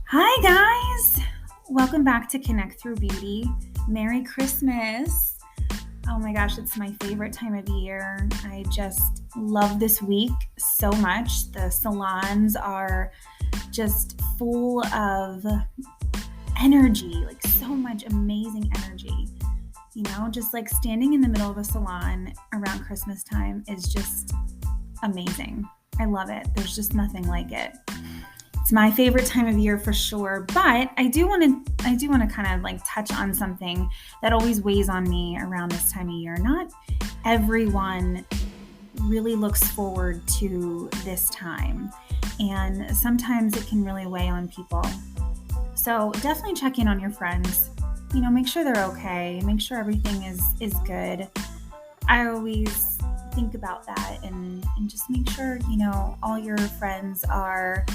Hi, guys. Welcome back to Connect Through Beauty. Merry Christmas. Oh my gosh, it's my favorite time of year. I just love this week so much. The salons are just full of energy, like so much amazing energy. Just like standing in the middle of a salon around Christmas time is just amazing. I love it. There's just nothing like it. It's my favorite time of year for sure, but I do want to kind of like touch on something that always weighs on me around this time of year. Not everyone really looks forward to this time, and sometimes it can really weigh on people. So definitely check in on your friends. Make sure they're okay. Make sure everything is good. I always think about that and just make sure all your friends are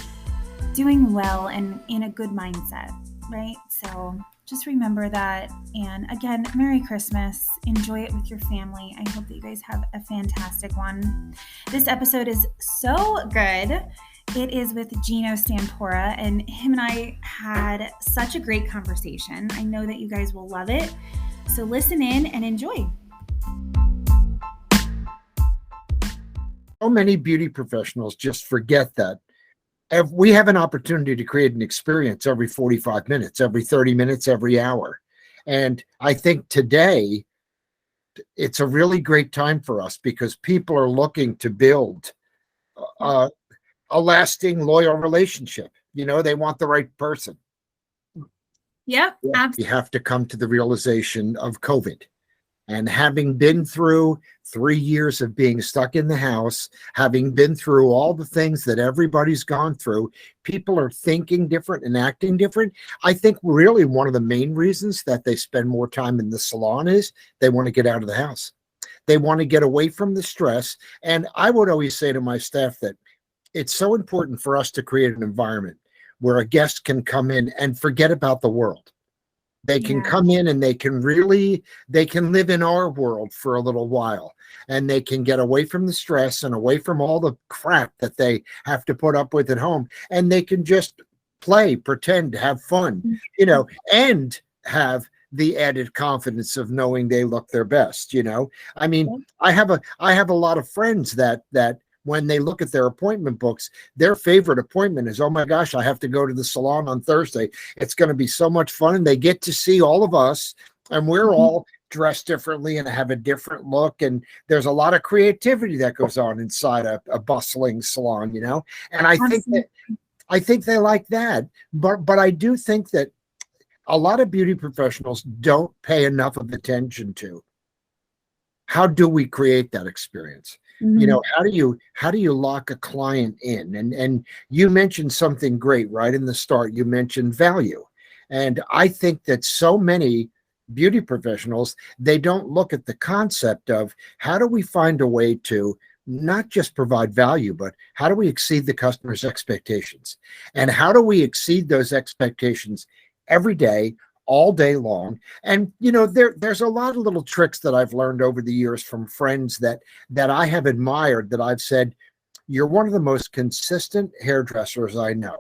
doing well and in a good mindset, right? So just remember that. And again, Merry Christmas. Enjoy it with your family. I hope that you guys have a fantastic one. This episode is so good. It is with Geno Stampora, and him and I had such a great conversation. I know that you guys will love it. So listen in and enjoy. So many beauty professionals just forget that we have an opportunity to create an experience every 45 minutes, every 30 minutes, every hour. And I think today it's a really great time for us because people are looking to build a lasting, loyal relationship. They want the right person. Yep, We have to come to the realization of COVID. And having been through 3 years of being stuck in the house, having been through all the things that everybody's gone through, people are thinking different and acting different. I think really one of the main reasons that they spend more time in the salon is they want to get out of the house. They want to get away from the stress. And I would always say to my staff that it's so important for us to create an environment where a guest can come in and forget about the world. They can come in and they can live in our world for a little while, and they can get away from the stress and away from all the crap that they have to put up with at home. And they can just play, pretend, have fun, and have the added confidence of knowing they look their best. I mean, I have a lot of friends that when they look at their appointment books, their favorite appointment is, oh my gosh, I have to go to the salon on Thursday. It's going to be so much fun. And they get to see all of us, and we're all dressed differently and have a different look. And there's a lot of creativity that goes on inside a bustling salon, And I think they like that. But I do think that a lot of beauty professionals don't pay enough of attention to how do we create that experience. How do you lock a client in? And you mentioned something great right in the start. You mentioned value. And I think that so many beauty professionals, they don't look at the concept of how do we find a way to not just provide value, but how do we exceed the customer's expectations? And how do we exceed those expectations every day, all day long? And there's a lot of little tricks that I've learned over the years from friends that I have admired, that I've said, you're one of the most consistent hairdressers I know.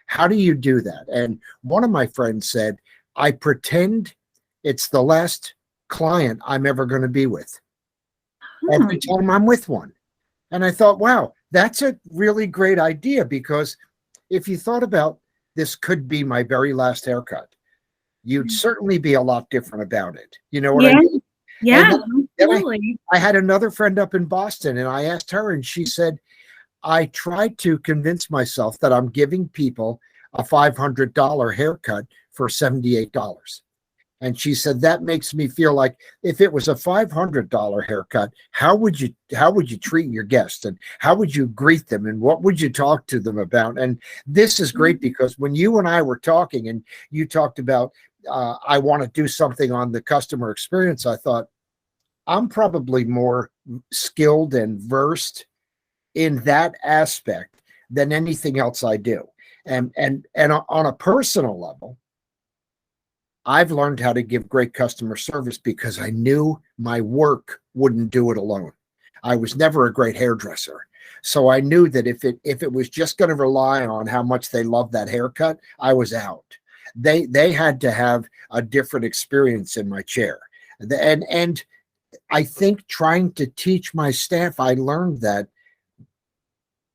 How do you do that? And one of my friends said, I pretend it's the last client I'm ever going to be with every time I'm with one. And I thought, wow, that's a really great idea, because if you thought about, this could be my very last haircut, you'd certainly be a lot different about it. You know what I mean? Yeah, absolutely. I had another friend up in Boston, and I asked her, and she said, I tried to convince myself that I'm giving people a $500 haircut for $78. And she said, that makes me feel like if it was a $500 haircut, how would you treat your guests, and how would you greet them, and what would you talk to them about? And this is great, because when you and I were talking and you talked about, I want to do something on the customer experience, I thought, I'm probably more skilled and versed in that aspect than anything else I do. And on a personal level, I've learned how to give great customer service because I knew my work wouldn't do it alone. I was never a great hairdresser, So I knew that if it was just going to rely on how much they loved that haircut, I was out. They had to have a different experience in my chair. And I think trying to teach my staff, I learned that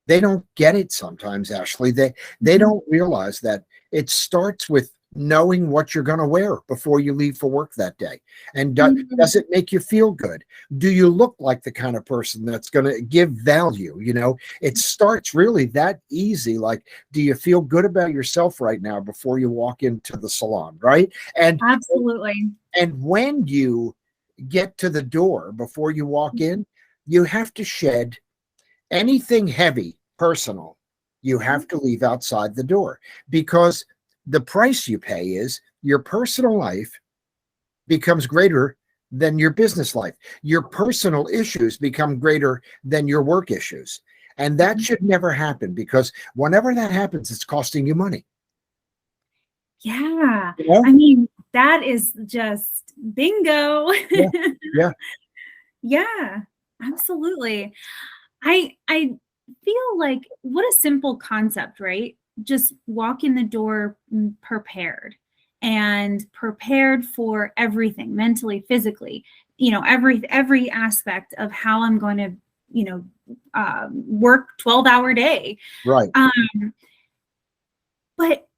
they don't get it sometimes, Ashley. They don't realize that it starts with knowing what you're going to wear before you leave for work that day. And does it make you feel good? Do you look like the kind of person that's going to give value? It starts really that easy. Like, do you feel good about yourself right now before you walk into the salon, right? And Absolutely. And when you get to the door before you walk in, you have to shed anything heavy, personal. You have to leave outside the door, because the price you pay is your personal life becomes greater than your business life. Your personal issues become greater than your work issues. And that should never happen, because whenever that happens, it's costing you money. Yeah. I mean, that is just bingo. Yeah. Yeah, absolutely. I feel like what a simple concept, right? Just walk in the door prepared for everything, mentally, physically, every aspect of how I'm going to, work 12-hour day. Right. But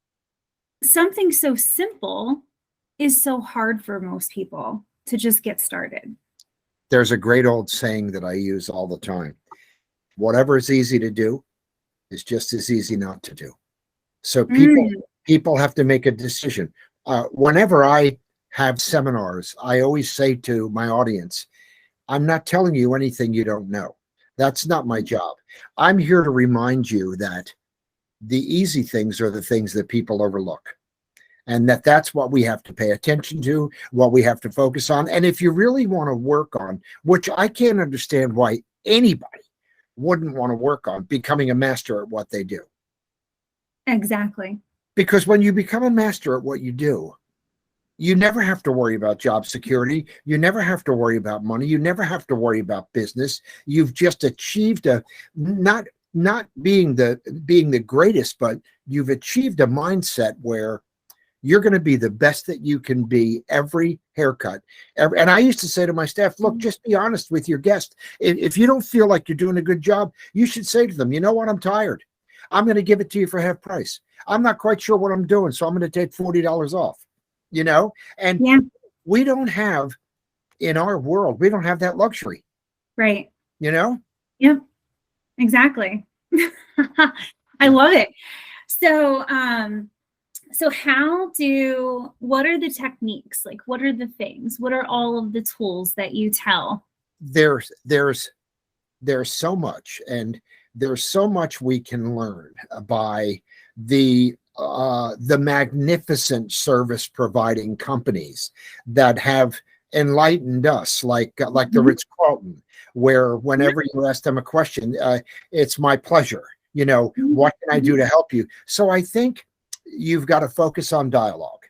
something so simple is so hard for most people to just get started. There's a great old saying that I use all the time. Whatever is easy to do is just as easy not to do. So people have to make a decision. Whenever I have seminars, I always say to my audience, I'm not telling you anything you don't know. That's not my job. I'm here to remind you that the easy things are the things that people overlook. And that's what we have to pay attention to, what we have to focus on. And if you really want to work on, which I can't understand why anybody wouldn't want to work on, becoming a master at what they do. Exactly. Because when you become a master at what you do, you never have to worry about job security. You never have to worry about money. You never have to worry about business. You've just achieved not being the greatest, but you've achieved a mindset where you're going to be the best that you can be every haircut. And I used to say to my staff, look, just be honest with your guest. If you don't feel like you're doing a good job, you should say to them, you know what, I'm tired. I'm going to give it to you for half price. I'm not quite sure what I'm doing, so I'm going to take $40 off, And we don't have, in our world, we don't have that luxury. Right. Yep, exactly. I love it. So, what are the techniques? Like, what are the things? What are all of the tools that you tell? There's so much, and there's so much we can learn by the magnificent service providing companies that have enlightened us, like the Ritz-Carlton, where whenever you ask them a question, it's my pleasure. What can I do to help you? So I think you've got to focus on dialogue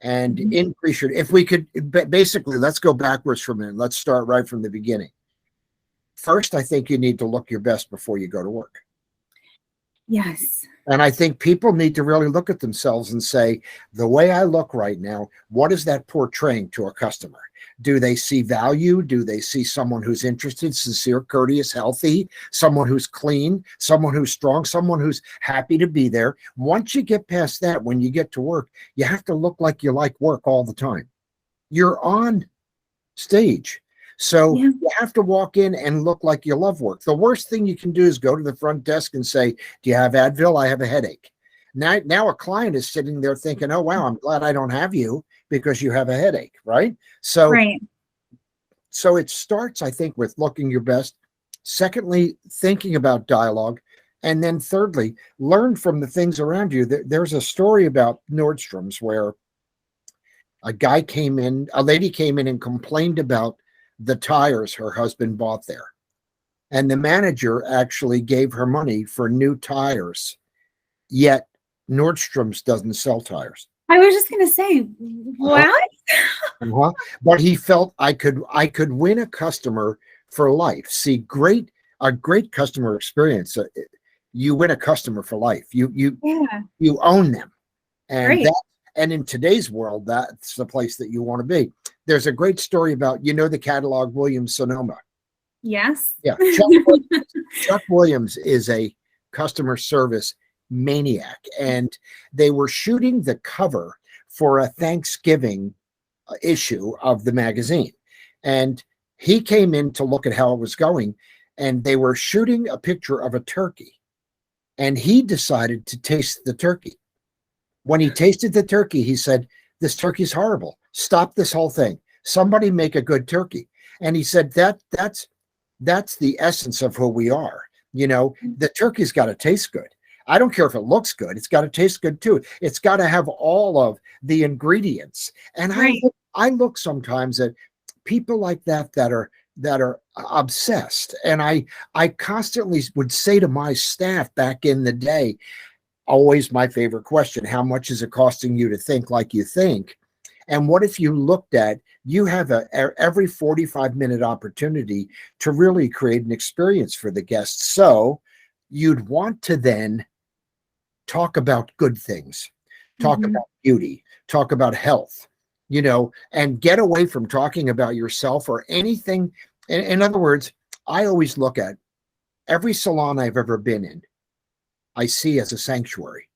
and increase your, if we could, basically, let's go backwards for a minute. Let's start right from the beginning. First, I think you need to look your best before you go to work. Yes. And I think people need to really look at themselves and say, the way I look right now, what is that portraying to a customer? Do they see value? Do they see someone who's interested, sincere, courteous, healthy, someone who's clean, someone who's strong, someone who's happy to be there? Once you get past that, when you get to work, you have to look like you like work all the time. You're on stage. So you have to walk in and look like you love work. The worst thing you can do is go to the front desk and say, do you have Advil? I have a headache. Now a client is sitting there thinking, oh, wow, I'm glad I don't have you because you have a headache, right? So it starts, I think, with looking your best. Secondly, thinking about dialogue. And then thirdly, learn from the things around you. There's a story about Nordstrom's where a lady came in and complained about the tires her husband bought there. And the manager actually gave her money for new tires. Yet Nordstrom's doesn't sell tires. I was just going to say, what? But he felt I could win a customer for life. See, great a great customer experience. You win a customer for life. Yeah. You own them, and Right. in today's world, that's the place that you want to be. There's a great story about, the catalog Williams Sonoma. Yes. Yeah, Chuck Williams is a customer service maniac, and they were shooting the cover for a Thanksgiving issue of the magazine, and he came in to look at how it was going, and they were shooting a picture of a turkey, and he decided to taste the turkey. When he tasted the turkey, he said, "This turkey's horrible. Stop this whole thing. Somebody make a good turkey." And he said that's the essence of who we are. The turkey's got to taste good. I don't care if it looks good. It's got to taste good too. It's got to have all of the ingredients. And Right. I look sometimes at people like that are obsessed. And I constantly would say to my staff back in the day, always my favorite question, how much is it costing you to think like you think? And what if you looked at, you have every 45-minute opportunity to really create an experience for the guests. So you'd want to then talk about good things, talk about beauty, talk about health, and get away from talking about yourself or anything. In other words, I always look at every salon I've ever been in, I see as a sanctuary.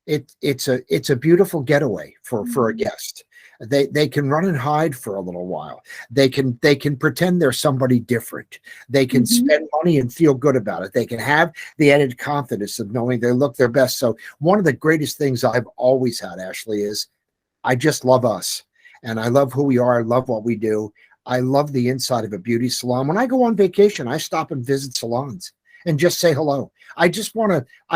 It's a beautiful getaway for a guest. They can run and hide for a little while. They can pretend they're somebody different. They can spend money and feel good about it. They can have the added confidence of knowing they look their best. So one of the greatest things I've always had, Ashley, is I just love us, and I love who we are. I love what we do. I love the inside of a beauty salon. When I go on vacation, I stop and visit salons and just say hello. I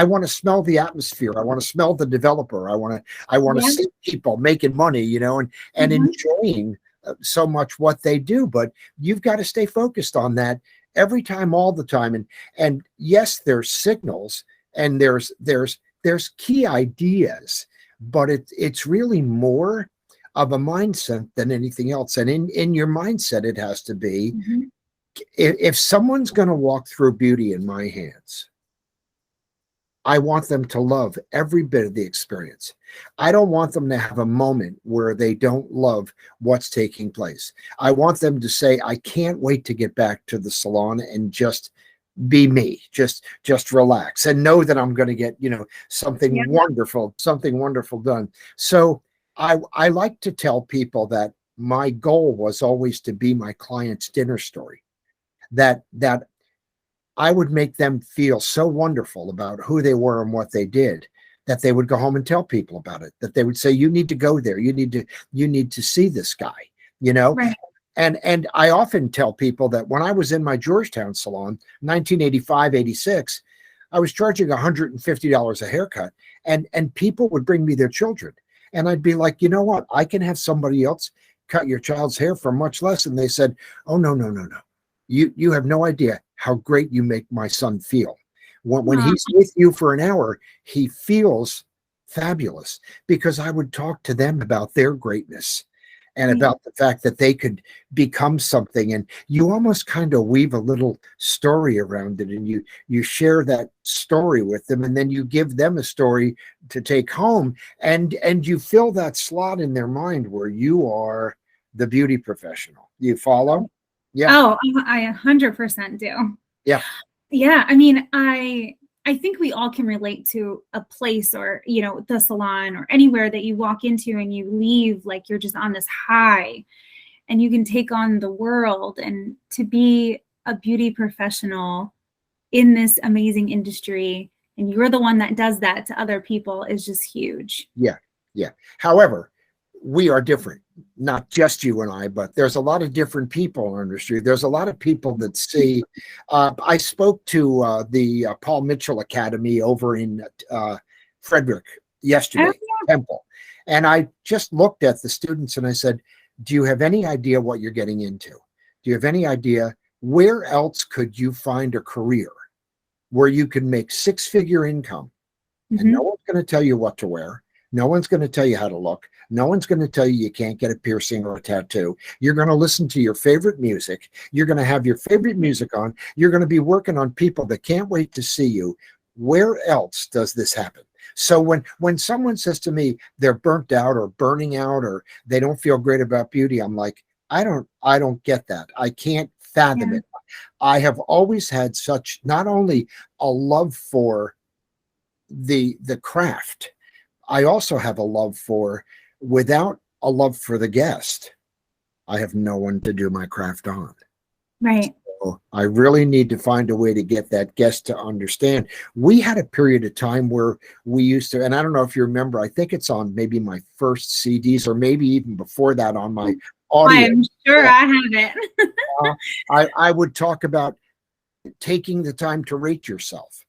want to smell the atmosphere. I want to smell the developer. I want to see people making money, and enjoying so much what they do. But you've got to stay focused on that every time, all the time. And yes, there's signals and there's key ideas, but it's really more of a mindset than anything else. And in your mindset, it has to be, if someone's going to walk through beauty in my hands, I want them to love every bit of the experience. I don't want them to have a moment where they don't love what's taking place. I want them to say, I can't wait to get back to the salon and just be me, just relax and know that I'm going to get, something wonderful done. So I like to tell people that my goal was always to be my client's dinner story, that I would make them feel so wonderful about who they were and what they did, that they would go home and tell people about it, that they would say, you need to go there. You need to see this guy, Right. And I often tell people that when I was in my Georgetown salon, 1985, 86, I was charging $150 a haircut, and people would bring me their children. And I'd be like, you know what? I can have somebody else cut your child's hair for much less. And they said, oh, no. You have no idea how great you make my son feel. When he's with you for an hour, he feels fabulous, because I would talk to them about their greatness and about the fact that they could become something. And you almost kind of weave a little story around it, and you share that story with them, and then you give them a story to take home, and you fill that slot in their mind where you are the beauty professional. You follow? Yeah. Oh, I 100% do. Yeah. Yeah. I mean, I think we all can relate to a place, or, the salon or anywhere that you walk into and you leave like you're just on this high, and you can take on the world. And to be a beauty professional in this amazing industry, and you're the one that does that to other people, is just huge. Yeah. However, we are different, not just you and I, but there's a lot of different people in our industry. There's a lot of people that see, I spoke to the Paul Mitchell Academy over in Frederick yesterday, Temple. And I just looked at the students and I said, do you have any idea what you're getting into? Do you have any idea where else could you find a career where you can make six-figure income and no one's going to tell you what to wear? No one's going to tell you how to look. No one's going to tell you can't get a piercing or a tattoo. You're going to listen to your favorite music. You're going to have your favorite music on. You're going to be working on people that can't wait to see you. Where else does this happen? So when someone says to me they're burnt out or burning out or they don't feel great about beauty, I'm like, I don't get that. I can't fathom Yeah. it. I have always had such not only a love for the craft, I also have a love for, without a love for the guest, I have no one to do my craft on. Right. So I really need to find a way to get that guest to understand. We had a period of time where we used to, and I don't know if you remember, I think it's on maybe my first CDs or maybe even before that on my audio. I'm sure I have it. I would talk about taking the time to rate yourself.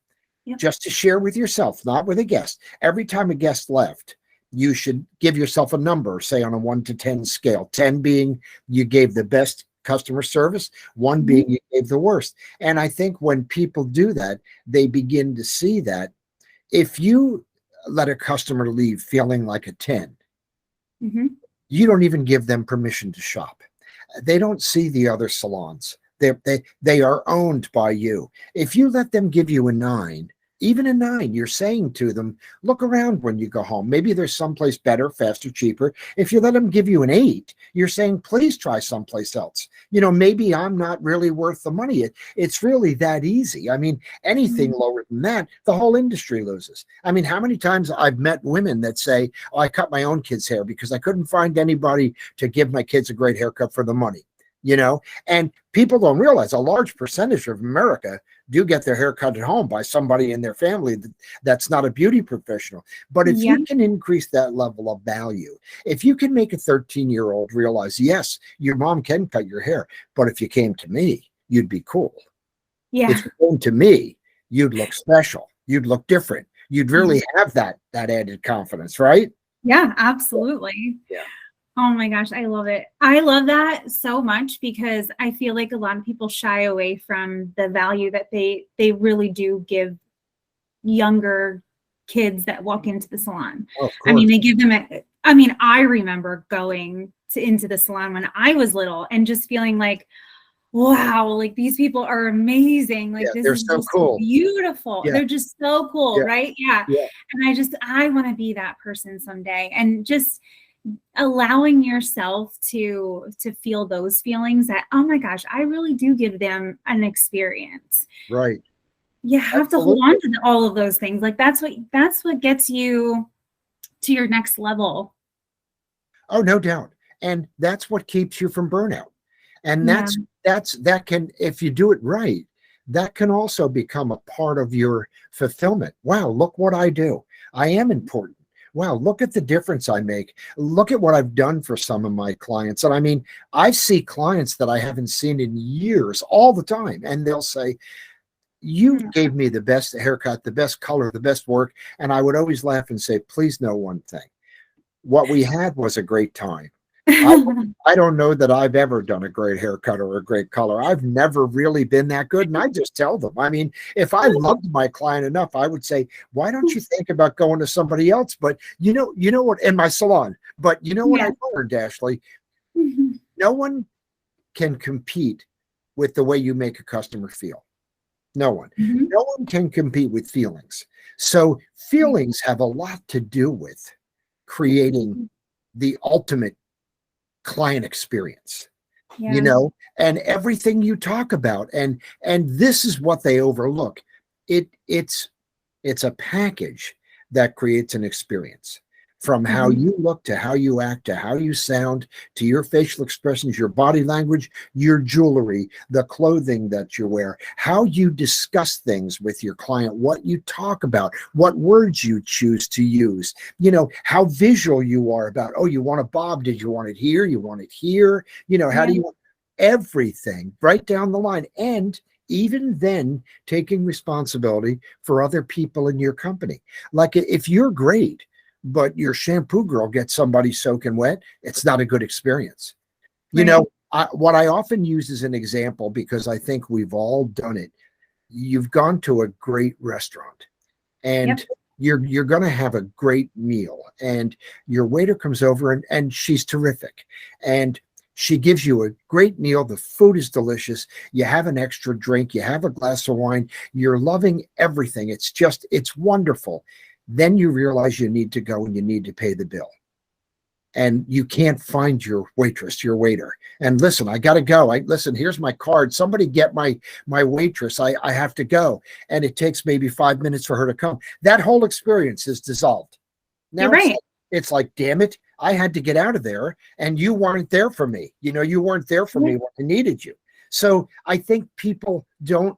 Yep. Just to share with yourself, not with a guest. Every time a guest left, you should give yourself a number, say on a 1 to 10 scale, 10 being you gave the best customer service, 1 being you gave the worst. And I think when people do that, they begin to see that if you let a customer leave feeling like a 10, you don't even give them permission to shop. They don't see the other salons. They are owned by you. If you let them give you a 9, even a 9, you're saying to them, look around when you go home. Maybe there's someplace better, faster, cheaper. If you let them give you an 8, you're saying, please try someplace else. Maybe I'm not really worth the money. It's really that easy. I mean, anything lower than that, the whole industry loses. I mean, how many times I've met women that say, oh, I cut my own kids' hair because I couldn't find anybody to give my kids a great haircut for the money. And people don't realize a large percentage of America do get their hair cut at home by somebody in their family that's not a beauty professional. But if you can increase that level of value, if you can make a 13-year-old realize, yes, your mom can cut your hair, but if you came to me, you'd be cool. Yeah. If you came to me, you'd look special. You'd look different. You'd really have that added confidence, right? Yeah, absolutely. Yeah. Oh my gosh, I love it. I love that so much because I feel like a lot of people shy away from the value that they really do give younger kids that walk into the salon. Oh, I mean, they give them I remember going into the salon when I was little and just feeling like, wow, like these people are amazing. Like this is so just cool. Beautiful. Yeah. They're just so cool, right? Yeah. Yeah. And I want to be that person someday. And just allowing yourself to feel those feelings that, oh my gosh, I really do give them an experience. Right. You have to hold on to all of those things. Like that's what gets you to your next level. Oh, no doubt. And that's what keeps you from burnout. And that can, if you do it right, that can also become a part of your fulfillment. Wow, look what I do. I am important. Wow, look at the difference I make. Look at what I've done for some of my clients. And I mean, I see clients that I haven't seen in years all the time. And they'll say, you gave me the best haircut, the best color, the best work. And I would always laugh and say, please know one thing. What we had was a great time. I don't know that I've ever done a great haircut or a great color. I've never really been that good. And I just tell them, I mean, if I loved my client enough, I would say, why don't you think about going to somebody else? But you know what, in my salon, but you know what I learned, Ashley, no one can compete with the way you make a customer feel. No one. No one can compete with feelings. So feelings have a lot to do with creating the ultimate client experience, and everything you talk about. And this is what they overlook. It's a package that creates an experience. From how you look to how you act to how you sound to your facial expressions, your body language, your jewelry, the clothing that you wear, how you discuss things with your client, what you talk about, what words you choose to use, how visual you are about, oh, you want a bob, did you want it here? You want it here? How do you want everything right down the line? And even then, taking responsibility for other people in your company. Like if you're great, but your shampoo girl gets somebody soaking wet, it's not a good experience. What I often use as an example, because I think we've all done it. You've gone to a great restaurant and you're going to have a great meal, and your waiter comes over, and she's terrific, and she gives you a great meal. The food is delicious. You have an extra drink, you have a glass of wine, you're loving everything. It's wonderful. Then you realize you need to go and you need to pay the bill, and you can't find your waitress, your waiter. And listen, I got to go. Listen, here's my card. Somebody get my waitress. I have to go. And it takes maybe 5 minutes for her to come. That whole experience is dissolved. You're Now right. it's like, damn it, I had to get out of there, and you weren't there for me. You weren't there for me when I needed you. So I think people don't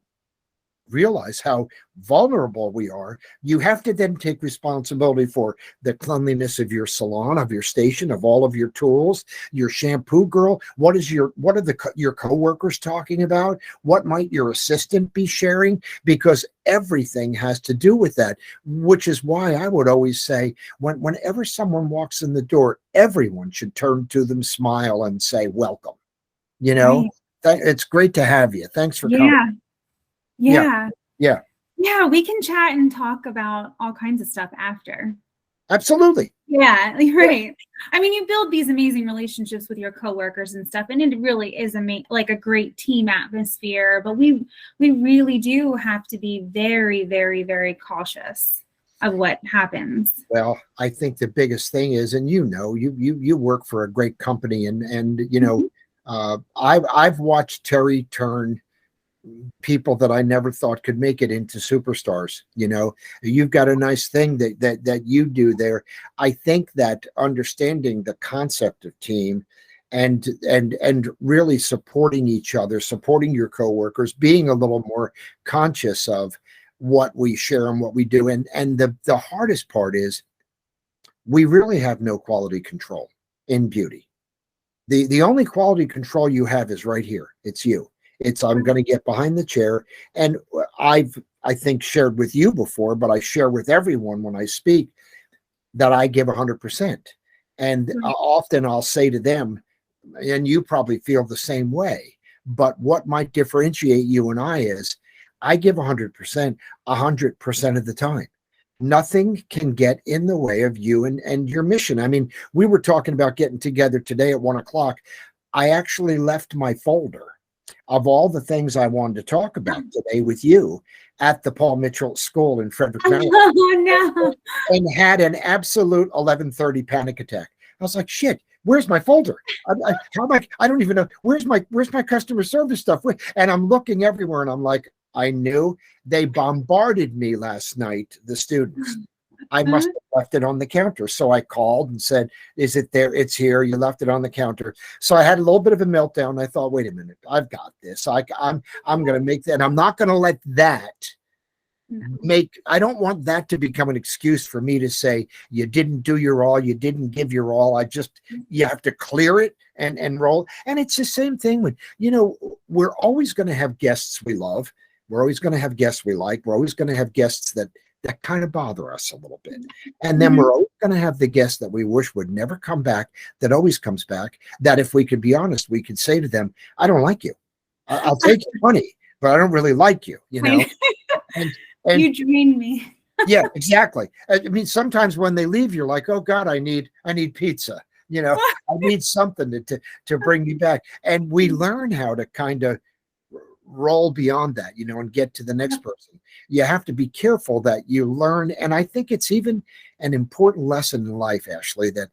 realize how vulnerable we are. You have to then take responsibility for the cleanliness of your salon, of your station, of all of your tools, your shampoo girl. What are your coworkers talking about? What might your assistant be sharing? Because everything has to do with that, which is why I would always say, whenever someone walks in the door, everyone should turn to them, smile, and say, welcome. Right. It's great to have you. Thanks for coming. Yeah. Yeah. Yeah. Yeah. Yeah. We can chat and talk about all kinds of stuff after. Absolutely. Yeah, right. I mean, you build these amazing relationships with your coworkers and stuff, and it really is like a great team atmosphere. But we really do have to be very, very, very cautious of what happens. Well, I think the biggest thing is, and you work for a great company, and I've watched Terry turn people that I never thought could make it into superstars. You've got a nice thing that you do there. I think that understanding the concept of team and really supporting each other, supporting your coworkers, being a little more conscious of what we share and what we do. And the hardest part is we really have no quality control in beauty. The only quality control you have is right here. It's you. I'm going to get behind the chair. And I think shared with you before, but I share with everyone when I speak that I give 100%. And often I'll say to them, and you probably feel the same way, but what might differentiate you and I is I give 100% of the time. Nothing can get in the way of you and your mission. I mean, we were talking about getting together today at 1:00. I actually left my folder of all the things I wanted to talk about today with you at the Paul Mitchell School in Frederick, Maryland. Oh, no. And had an absolute 11:30 panic attack. I was like, shit, where's my folder? I don't even know. Where's my customer service stuff? And I'm looking everywhere, and I'm like, I knew they bombarded me last night, the students. I must have left it on the counter. So I called and said, is it there? It's here. You left it on the counter. So I had a little bit of a meltdown. I thought, wait a minute, I've got this. I'm going to make that. I'm not going to let that I don't want that to become an excuse for me to say, you didn't do your all. You didn't give your all. You have to clear it and roll. And it's the same thing when, we're always going to have guests we love. We're always going to have guests we like. We're always going to have guests that kind of bother us a little bit. And then we're always going to have the guests that we wish would never come back, that always comes back, that if we could be honest, we could say to them, I don't like you. I'll take your money, but I don't really like you, And you drain me. Yeah, exactly. I mean, sometimes when they leave, you're like, oh God, I need pizza. I need something to bring me back. And we learn how to kind of roll beyond that, and get to the next person. You have to be careful that you learn. And I think it's even an important lesson in life, Ashley, that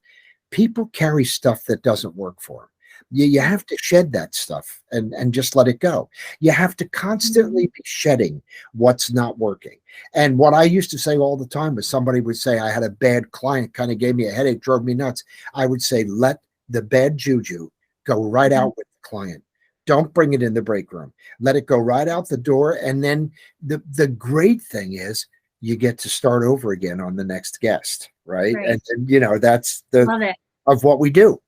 people carry stuff that doesn't work for them. You have to shed that stuff and just let it go. You have to constantly be shedding what's not working. And what I used to say all the time was, somebody would say I had a bad client, kind of gave me a headache, drove me nuts. I would say, let the bad juju go right out with the client. Don't bring it in the break room. Let it go right out the door. And then the great thing is you get to start over again on the next guest, right? And that's Love it. of what we do,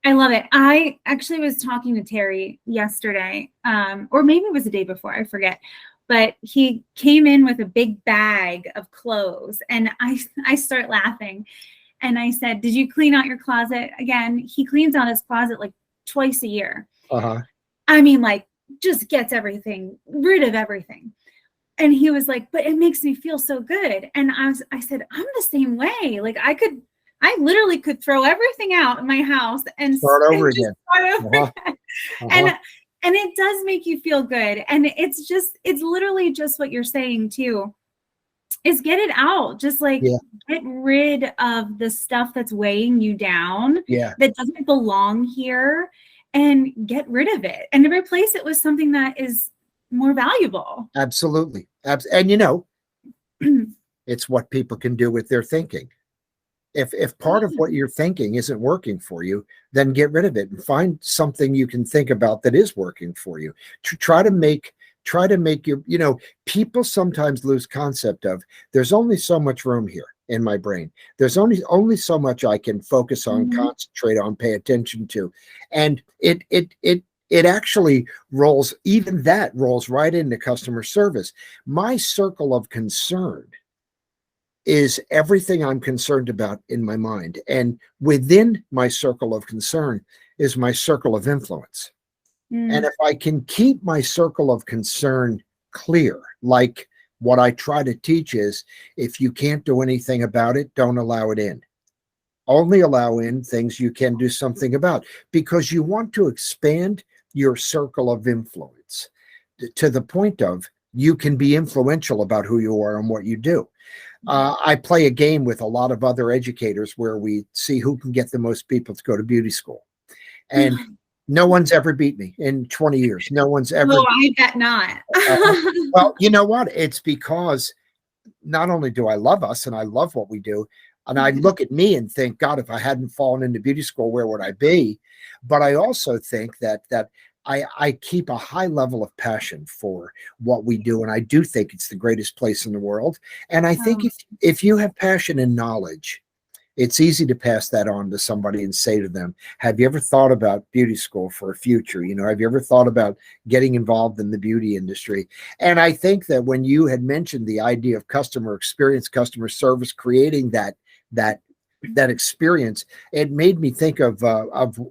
I love it. I actually was talking to Terry yesterday, or maybe it was the day before, I forget. But he came in with a big bag of clothes, and I start laughing. And I said, did you clean out your closet again? He cleans out his closet like twice a year. I mean, like, just gets rid of everything. And he was like, but it makes me feel so good. And I said, I'm the same way. Like I literally could throw everything out in my house and Start over just again. start over Uh-huh. again. Uh-huh. And it does make you feel good. And it's literally just what you're saying too, is get it out. Just like Yeah. get rid of the stuff that's weighing you down, Yeah. that doesn't belong here, and get rid of it and replace it with something that is more valuable. Absolutely. And you know, it's what people can do with their thinking. If part of what you're thinking isn't working for you, then get rid of it and find something you can think about that is working for you. To try to make your, you know, people sometimes lose concept of there's only so much room here in my brain. There's only so much I can focus on, Mhm. concentrate on, pay attention to. And it actually rolls, even that rolls right into customer service. My circle of concern is everything I'm concerned about in my mind. And within my circle of concern is my circle of influence. And Mm. if I can keep my circle of concern clear, like what I try to teach is if you can't do anything about it, don't allow it in. Only allow in things you can do something about, because you want to expand your circle of influence to the point of you can be influential about who you are and what you do. I play a game with a lot of other educators where we see who can get the most people to go to beauty school. And no one's ever beat me in 20 years. No one's ever. Oh, I bet not. Well, you know what? It's because not only do I love us and I love what we do, and I look at me and think, God, if I hadn't fallen into beauty school, where would I be? But I also think that I keep a high level of passion for what we do, and I do think it's the greatest place in the world. And I think Oh, if you have passion and knowledge, it's easy to pass that on to somebody and say to them, have you ever thought about beauty school for a future? You know, have you ever thought about getting involved in the beauty industry? And I think that when you had mentioned the idea of customer experience, customer service, creating that that experience, it made me think of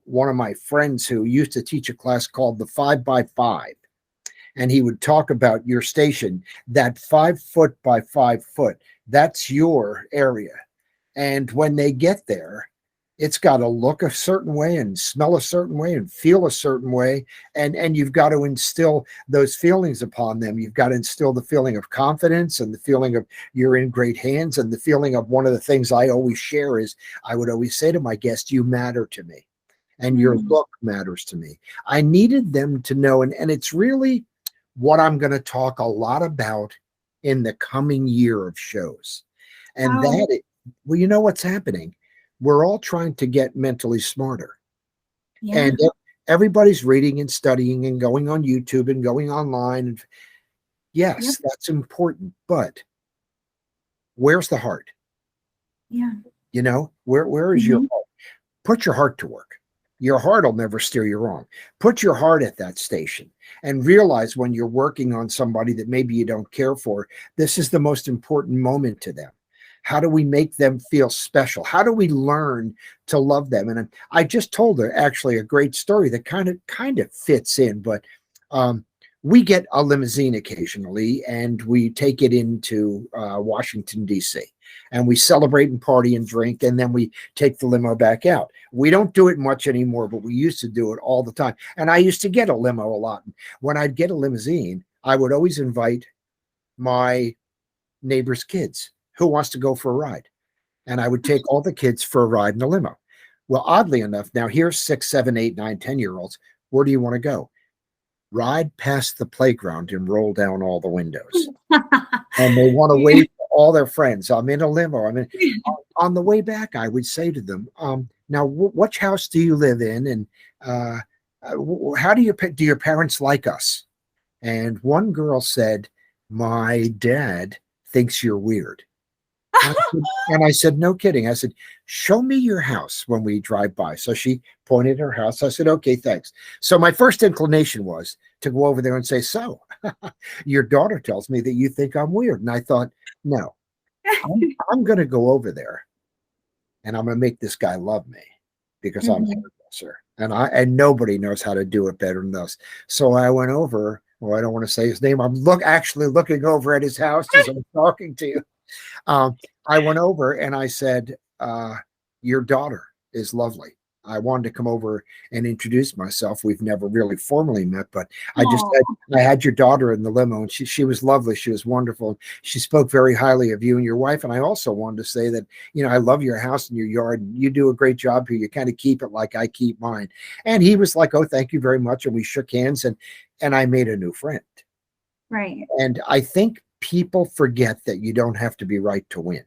one of my friends who used to teach a class called the 5x5, and he would talk about your station, that 5 foot by 5 foot. That's your area, and when they get there, it's got to look a certain way and smell a certain way and feel a certain way. And you've got to instill those feelings upon them. You've got to instill the feeling of confidence and the feeling of you're in great hands. And the feeling of, one of the things I always share is I would always say to my guests, you matter to me and your mm. look matters to me. I needed them to know, and it's really what I'm going to talk a lot about in the coming year of shows. And Wow. well, you know what's happening? We're all trying to get mentally smarter. Yeah. And everybody's reading and studying and going on YouTube and going online. And Yep. yes, that's important. But where's the heart? Yeah. You know, where is your Mhm. heart? Put your heart to work. Your heart will never steer you wrong. Put your heart at that station and realize when you're working on somebody that maybe you don't care for, this is the most important moment to them. How do we make them feel special? How do we learn to love them? And I just told her actually a great story that kind of fits in, but um, we get a limousine occasionally and we take it into Washington, D.C. and we celebrate and party and drink, and then we take the limo back out. We don't do it much anymore, but we used to do it all the time. And I used to get a limo a lot. When I'd get a limousine, I would always invite my neighbor's kids. Who wants to go for a ride? And I would take all the kids for a ride in a limo. Well, oddly enough, now here's 6, 7, 8, 9, 10-year-olds. Where do you want to go? Ride past the playground and roll down all the windows. And they want to wave to all their friends. I'm in a limo. I mean, on the way back, I would say to them, now, which house do you live in? And how do your parents like us? And one girl said, my dad thinks you're weird. And I said, no kidding. I said, show me your house when we drive by. So she pointed her house. I said, okay, thanks. So my first inclination was to go over there and say, so your daughter tells me that you think I'm weird. And I thought, no, I'm going to go over there and I'm going to make this guy love me because I'm Mhm. hairdresser. And nobody knows how to do it better than us. So I went over well, I don't want to say his name. I'm actually looking over at his house as I'm talking to you. I went over and I said, your daughter is lovely. I wanted to come over and introduce myself. We've never really formally met, but Oh, I had your daughter in the limo, and she was lovely. She was wonderful. She spoke very highly of you and your wife. And I also wanted to say that, I love your house and your yard. And you do a great job here. You kind of keep it like I keep mine. And he was like, oh, thank you very much. And we shook hands, and I made a new friend. right. And I think people forget that you don't have to be right to win.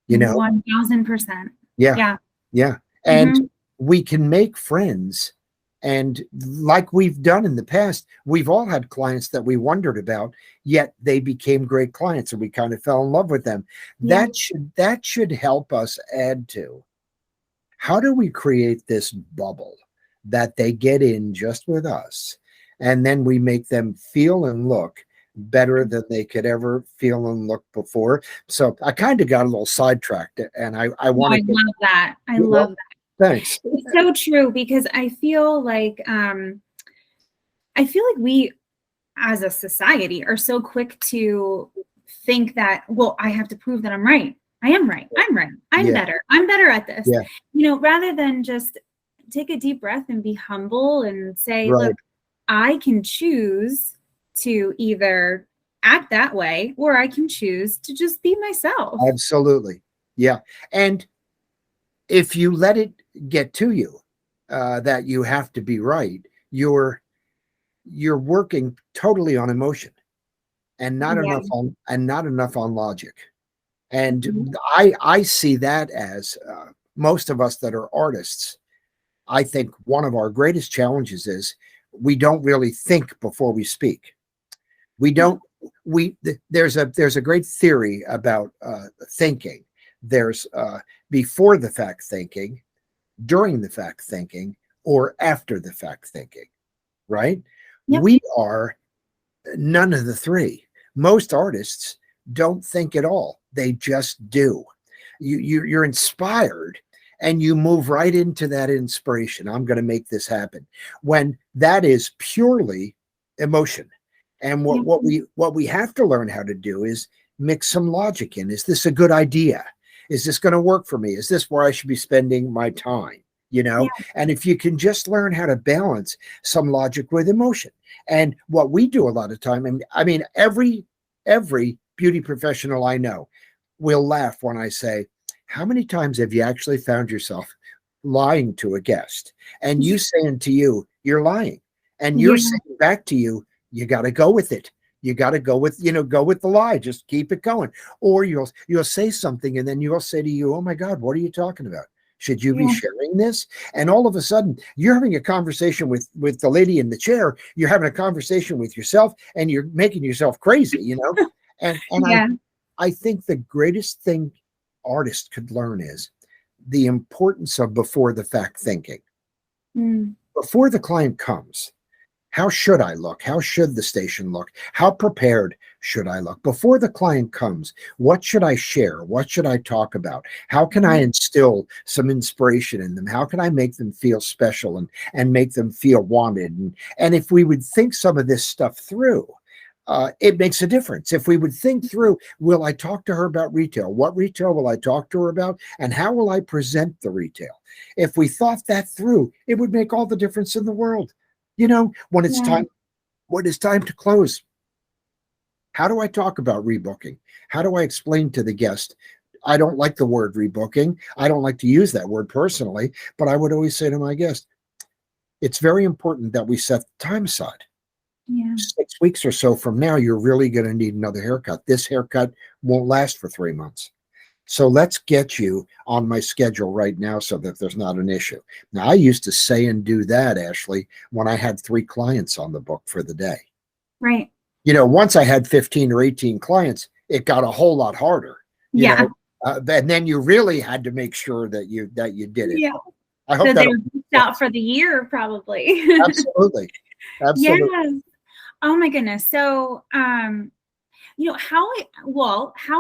1000%. Yeah. Yeah. Yeah. And Mm-hmm. we can make friends. And like we've done in the past, we've all had clients that we wondered about, yet they became great clients and we kind of fell in love with them. Yeah. That should help us add to, how do we create this bubble that they get in just with us, and then we make them feel and look better than they could ever feel and look before. So I kind of got a little sidetracked, and I No, want I to get, love that. I well, love that. thanks. It's so true because I feel like we as a society are so quick to think that, well, I have to prove that I'm right. I am right. I'm right. I'm Yeah. better. I'm better at this. Yeah. Rather than just take a deep breath and be humble and say, Right. look, I can choose to either act that way or I can choose to just be myself. Absolutely. Yeah. And if you let it get to you, that you have to be right, you're working totally on emotion and not Yeah. enough on logic. And Mhm. I see that as, most of us that are artists, I think one of our greatest challenges is we don't really think before we speak. We don't. There's a great theory about thinking. There's before the fact thinking, during the fact thinking, or after the fact thinking. Right? Yep. We are none of the three. Most artists don't think at all. They just do. You're inspired and you move right into that inspiration. I'm going to make this happen, when that is purely emotion. And Yep. what we have to learn how to do is mix some logic in. Is this a good idea? Is this going to work for me? Is this where I should be spending my time? Yeah. And if you can just learn how to balance some logic with emotion. And what we do a lot of time, and I mean, every beauty professional I know will laugh when I say, how many times have you actually found yourself lying to a guest, and you saying to you, you're lying, and you're Yeah. saying back to you, you got to go with it. You got to go with the lie. Just keep it going. Or you'll say something, and then you'll say to you, oh my God, what are you talking about? Should you be Yeah. sharing this? And all of a sudden, you're having a conversation with the lady in the chair. You're having a conversation with yourself, and you're making yourself crazy, And Yeah. I think the greatest thing artists could learn is the importance of before the fact thinking. Mm. Before the client comes, how should I look? How should the station look? How prepared should I look? Before the client comes, what should I share? What should I talk about? How can I instill some inspiration in them? How can I make them feel special and make them feel wanted? And if we would think some of this stuff through, it makes a difference. If we would think through, will I talk to her about retail? What retail will I talk to her about? And how will I present the retail? If we thought that through, it would make all the difference in the world. When Yeah. it's time to close, how do I talk about rebooking? How do I explain to the guest? I don't like the word rebooking. I don't like to use that word personally, but I would always say to my guest, it's very important that we set the time aside. Yeah. 6 weeks or so from now, you're really going to need another haircut. This haircut won't last for 3 months. So let's get you on my schedule right now so that there's not an issue. Now, I used to say and do that, Ashley, when I had 3 clients on the book for the day. Right. Once I had 15 or 18 clients, it got a whole lot harder. Yeah. And then you really had to make sure that you did it. Yeah. I hope So that they're booked out for the year, probably. absolutely. Yes. Absolutely. Oh my goodness. So, how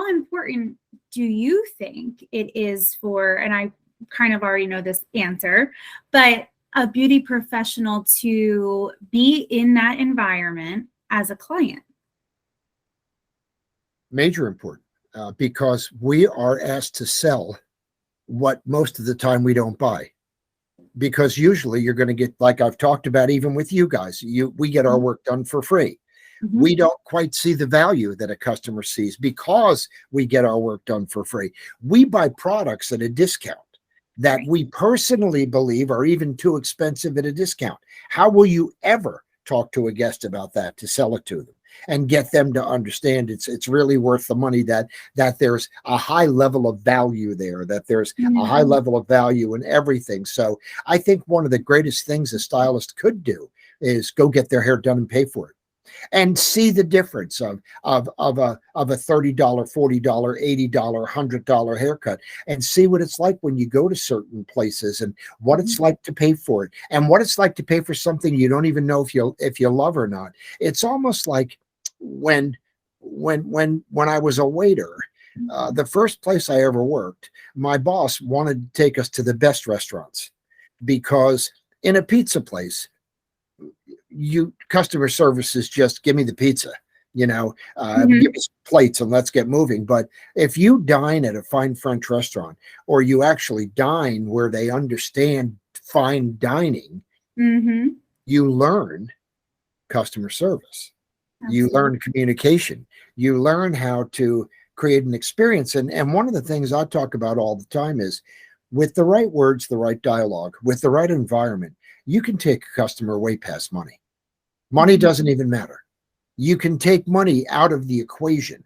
important do you think it is for, and I kind of already know this answer, but a beauty professional to be in that environment as a client? Major important, because we are asked to sell what most of the time we don't buy. Because usually you're going to get, like I've talked about, even with you guys, we get our work done for free. Mm-hmm. We don't quite see the value that a customer sees because we get our work done for free. We buy products at a discount that Right. we personally believe are even too expensive at a discount. How will you ever talk to a guest about that to sell it to them and get them to understand it's really worth the money, that there's a high level of value there, that there's a high level of value in everything? So I think one of the greatest things a stylist could do is go get their hair done and pay for it, and see the difference of a $30, $40, $80, $100 haircut, and see what it's like when you go to certain places, and what it's like to pay for it, and what it's like to pay for something you don't even know if you love or not. It's almost like when I was a waiter, the first place I ever worked, my boss wanted to take us to the best restaurants, because in a pizza place, customer service is just give me the pizza, give me some plates and let's get moving. But if you dine at a fine French restaurant, or you actually dine where they understand fine dining, you learn customer service. Absolutely. You learn communication. You learn how to create an experience. And one of the things I talk about all the time is, with the right words, the right dialogue, with the right environment, you can take a customer way past money. Money doesn't even matter. You can take money out of the equation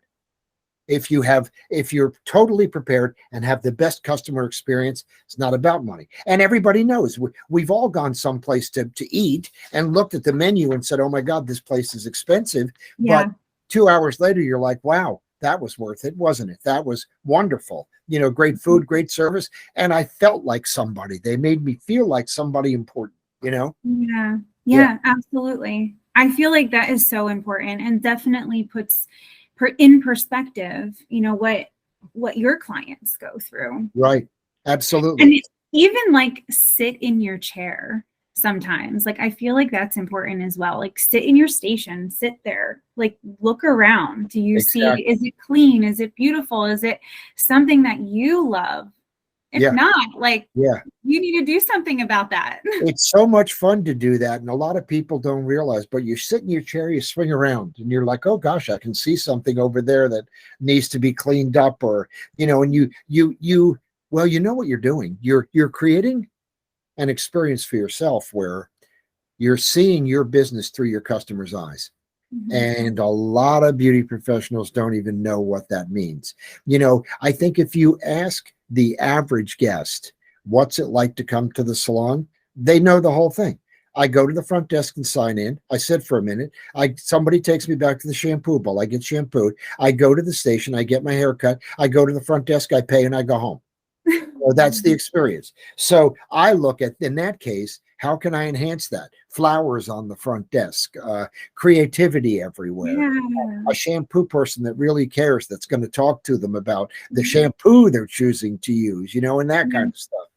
if you're totally prepared and have the best customer experience. It's not about money. And everybody knows, we've all gone someplace to eat and looked at the menu and said, oh my God, this place is expensive. Yeah. But 2 hours later, you're like, wow, that was worth it, wasn't it? That was wonderful. Great food, great service. And I felt like somebody. They made me feel like somebody important, Yeah, absolutely. I feel like that is so important, and definitely puts in perspective, what your clients go through. Right. Absolutely. And even like sit in your chair sometimes. Like, I feel like that's important as well. Like, sit in your station, sit there, like look around. Do you see, is it clean? Is it beautiful? Is it something that you love? If not, you need to do something about that. It's so much fun to do that. And a lot of people don't realize, but you sit in your chair, you swing around, and you're like, oh gosh, I can see something over there that needs to be cleaned up. Or, and you what you're doing. You're creating an experience for yourself where you're seeing your business through your customer's eyes. And a lot of beauty professionals don't even know what that means. I think if you ask the average guest, what's it like to come to the salon, they know the whole thing. I go to the front desk and sign in. I sit for a minute. Somebody takes me back to the shampoo bowl. I get shampooed. I go to the station. I get my hair cut. I go to the front desk. I pay and I go home. Well, that's the experience. So I look at, in that case, how can I enhance that? Flowers on the front desk, creativity everywhere, a shampoo person that really cares, that's going to talk to them about the shampoo they're choosing to use, and that kind of stuff.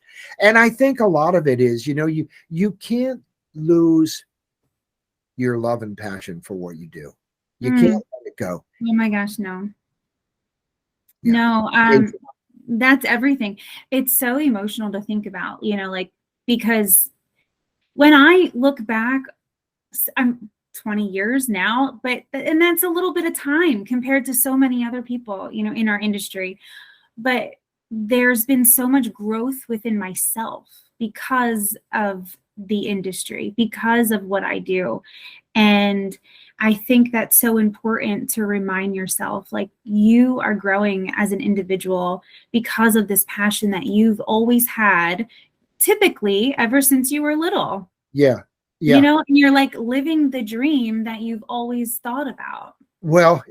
And I think a lot of it is, you can't lose your love and passion for what you do. You can't let it go. Oh my gosh, no. No, that's everything. It's so emotional to think about, because when I look back, I'm 20 years now, and that's a little bit of time compared to so many other people, in our industry. But there's been so much growth within myself because of the industry, because of what I do. And I think that's so important to remind yourself, like, you are growing as an individual because of this passion that you've always had, typically ever since you were little. Yeah. And you're like living the dream that you've always thought about. Well,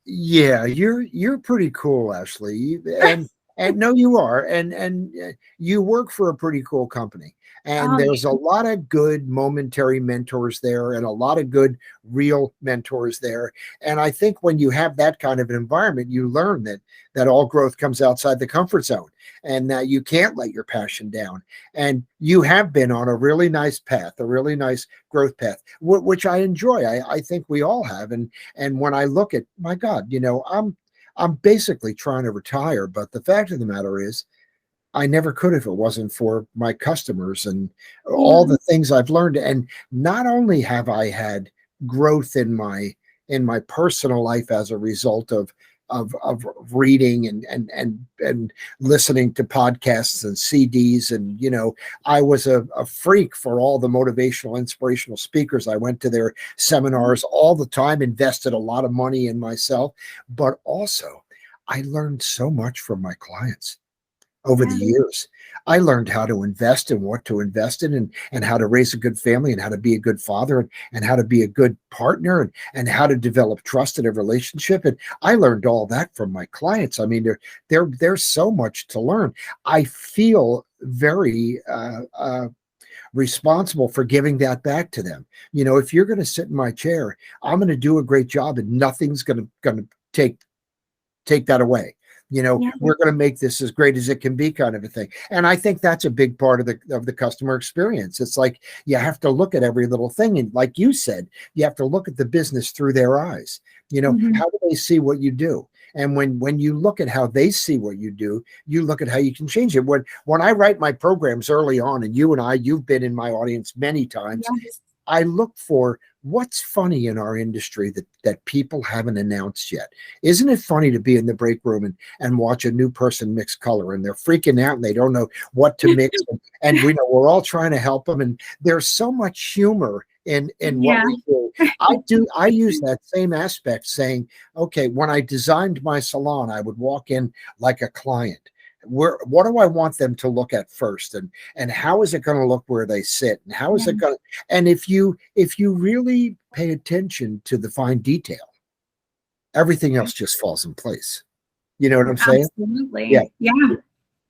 yeah, you're pretty cool, Ashley. And And no, you are, and you work for a pretty cool company, and Oh, there's a yeah. lot of good momentary mentors there, and a lot of good real mentors there. And I think when you have that kind of an environment, you learn that all growth comes outside the comfort zone, and that you can't let your passion down. And you have been on a really nice path, a really nice growth path, which I enjoy. I think we all have. And when I look at, my God, I'm basically trying to retire, but the fact of the matter is, I never could if it wasn't for my customers and all Yeah. the things I've learned. And not only have I had growth in my personal life as a result of reading and listening to podcasts and CDs, and I was a freak for all the motivational inspirational speakers. I went to their seminars all the time, invested a lot of money in myself, but also I learned so much from my clients over the Yeah. years. I learned how to invest and what to invest in, and how to raise a good family, and how to be a good father, and how to be a good partner, and how to develop trust in a relationship. And I learned all that from my clients. I mean, there's so much to learn. I feel very responsible for giving that back to them. If you're going to sit in my chair, I'm going to do a great job, and nothing's going to take that away. Yeah. We're going to make this as great as it can be, kind of a thing. And I think that's a big part of the customer experience. It's like you have to look at every little thing, and like you said, you have to look at the business through their eyes. Mhm. How do they see what you do? And when you look at how they see what you do, you look at how you can change it. When I write my programs early on, and you've been in my audience many times, Yes. I look for what's funny in our industry that people haven't announced yet. Isn't it funny to be in the break room and watch a new person mix color, and they're freaking out and they don't know what to mix, and we know we're all trying to help them, and there's so much humor in what Yeah. we do. I use that same aspect, saying, okay, when I designed my salon, I would walk in like a client. What do I want them to look at first, and how is it going to look where they sit, and how is Yeah. it going to, and if you really pay attention to the fine detail, everything else just falls in place. You know what I'm saying? Yeah, Absolutely. Yeah.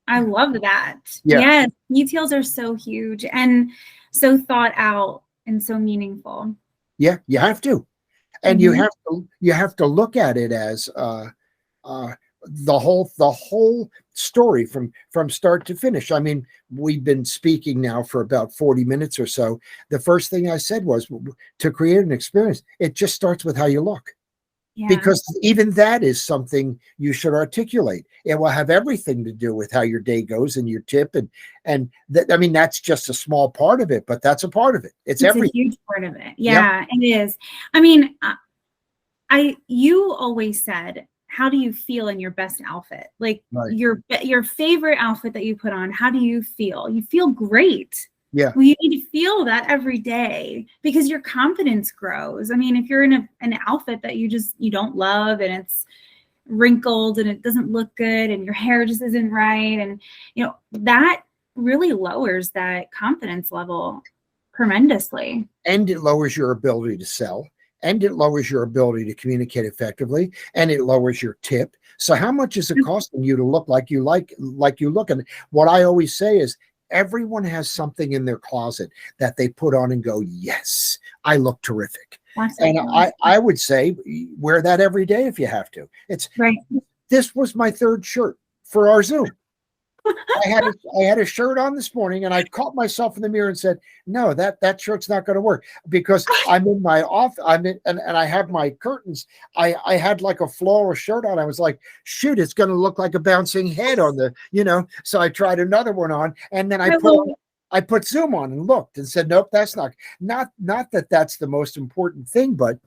I love that. yeah, Yes. Details are so huge and so thought out and so meaningful. yeah. You have to, and you Mhm. have to look at it as uh, the whole story from start to finish. I mean, we've been speaking now for about 40 minutes or so. The first thing I said was, to create an experience, it just starts with how you look, Yeah. because even that is something you should articulate. It will have everything to do with how your day goes and your tip, I mean, that's just a small part of it, but that's a part of it. It's It's a everything. huge part of it. Yep. Yeah, it is. I mean, you always said, how do you feel in your best outfit? Like Right. your favorite outfit that you put on, how do you feel? You feel great. Yeah. Well, you need to feel that every day because your confidence grows. I mean, if you're in an outfit that you don't love, and it's wrinkled and it doesn't look good, and your hair just isn't right, and that really lowers that confidence level tremendously. And it lowers your ability to sell, and it lowers your ability to communicate effectively, and it lowers your tip. So how much is it costing you to look like you look? And what I always say is, everyone has something in their closet that they put on and go, yes, I look terrific. And Absolutely. I would say, wear that every day if you have to. Right. This was my third shirt for our Zoom. I had a shirt on this morning, and I caught myself in the mirror and said, "No, that shirt's not going to work, because I'm in my off. I'm in, and I have my curtains. I had like a floral shirt on. I was like, shoot, it's going to look like a bouncing head on the. So I tried another one on, and then I will. I put Zoom on and looked and said, nope, that's not that that's the most important thing, but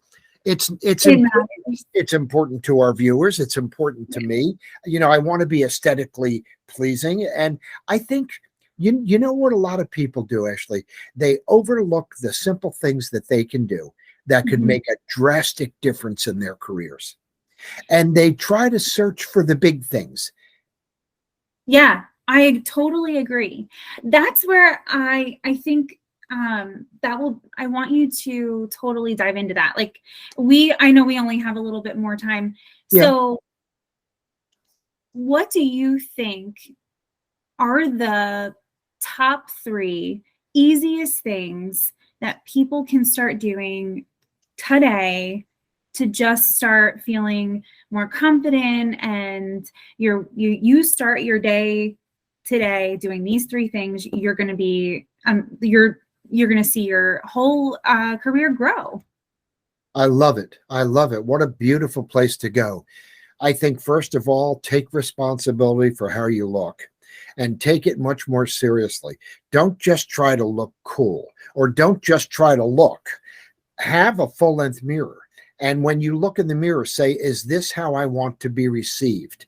it's It important. matters. It's important to our viewers. It's important to me. I want to be aesthetically pleasing, and I think you know what a lot of people do, Ashley. They overlook the simple things that they can do that could Mhm. make a drastic difference in their careers, and they try to search for the big things. Yeah, I totally agree. That's where I think I want you to totally dive into that. Like, I know we only have a little bit more time. Yeah. So what do you think are the top 3 easiest things that people can start doing today to just start feeling more confident, and you start your day today doing these 3 things, you're going to be you're going to see your whole career grow. I love it. I love it. What a beautiful place to go. I think, first of all, take responsibility for how you look and take it much more seriously. Don't just try to look cool, or don't just try to look. Have a full-length mirror. And when you look in the mirror, say, is this how I want to be received?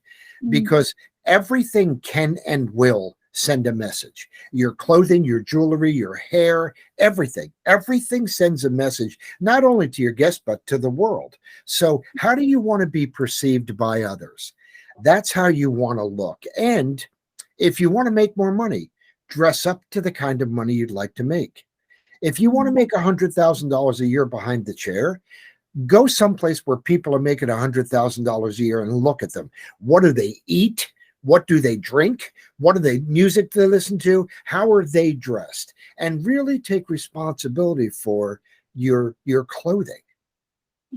Because everything can and will send a message. Your clothing, your jewelry, your hair, everything sends a message, not only to your guests, but to the world. So how do you want to be perceived by others? That's how you want to look. And if you want to make more money, dress up to the kind of money you'd like to make. If you want to make $100,000 a year behind the chair, go someplace where people are making $100,000 a year and look at them. What do they eat? What do they drink? What are they music they listen to? How are they dressed? And really take responsibility for your clothing.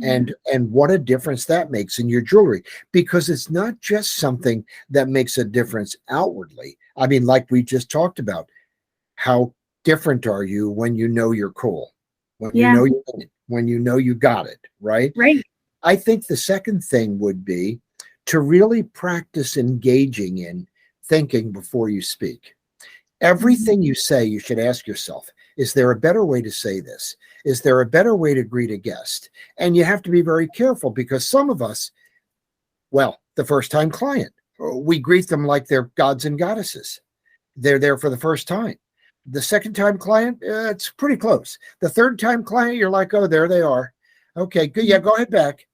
And what a difference that makes in your jewelry, because it's not just something that makes a difference outwardly. I mean, like we just talked about, how different are you when you know you're cool, when you know you got it, right? Right. I think the second thing would be to really practice engaging in thinking before you speak. Everything you say, you should ask yourself, is there a better way to say this? Is there a better way to greet a guest? And you have to be very careful, because some of us, well, the first-time client, we greet them like they're gods and goddesses. They're there for the first time. The second-time client, it's pretty close. The third-time client, you're like, oh, there they are. Okay, good. Yeah, go ahead back.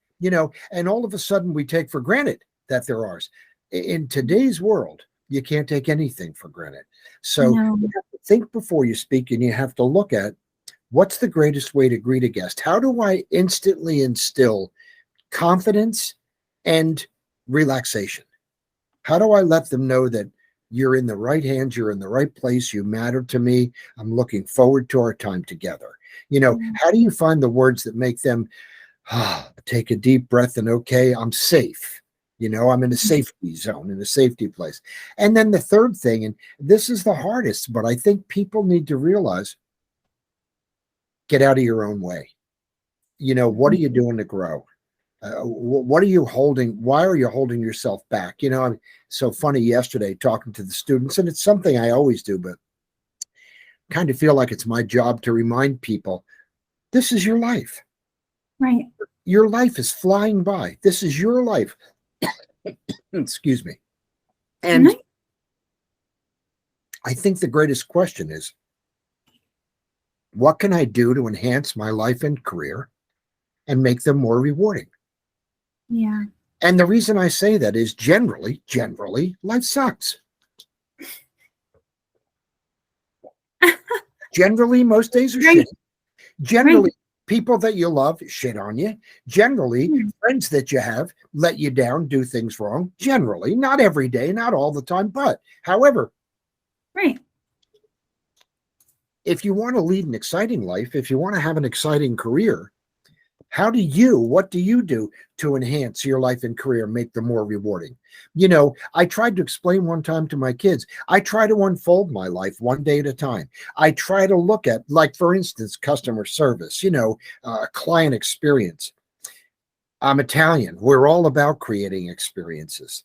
And all of a sudden we take for granted that they're ours. In today's world, you can't take anything for granted. So you have to think before you speak, and you have to look at, what's the greatest way to greet a guest? How do I instantly instill confidence and relaxation? How do I let them know that you're in the right hands, you're in the right place, you matter to me, I'm looking forward to our time together? How do you find the words that make them take a deep breath and, okay, I'm safe. I'm in a safety zone, in a safety place. And then the third thing, and this is the hardest, but I think people need to realize, get out of your own way. What are you doing to grow? What are you holding? Why are you holding yourself back? I'm so funny yesterday talking to the students, and it's something I always do, but kind of feel like it's my job to remind people, this is your life. Right. Your life is flying by. This is your life. Excuse me. And I think the greatest question is, what can I do to enhance my life and career and make them more rewarding? Yeah. And the reason I say that is generally, life sucks. Generally, most days are shitty. Generally, people that you love shit on you. Generally, friends that you have let you down, do things wrong. Generally, not every day, not all the time, but however, if you want to lead an exciting life, if you want to have an exciting career, what do you do to enhance your life and career, make them more rewarding? I tried to explain one time to my kids, I try to unfold my life one day at a time. I try to look at, like, for instance, customer service, client experience. I'm Italian. We're all about creating experiences.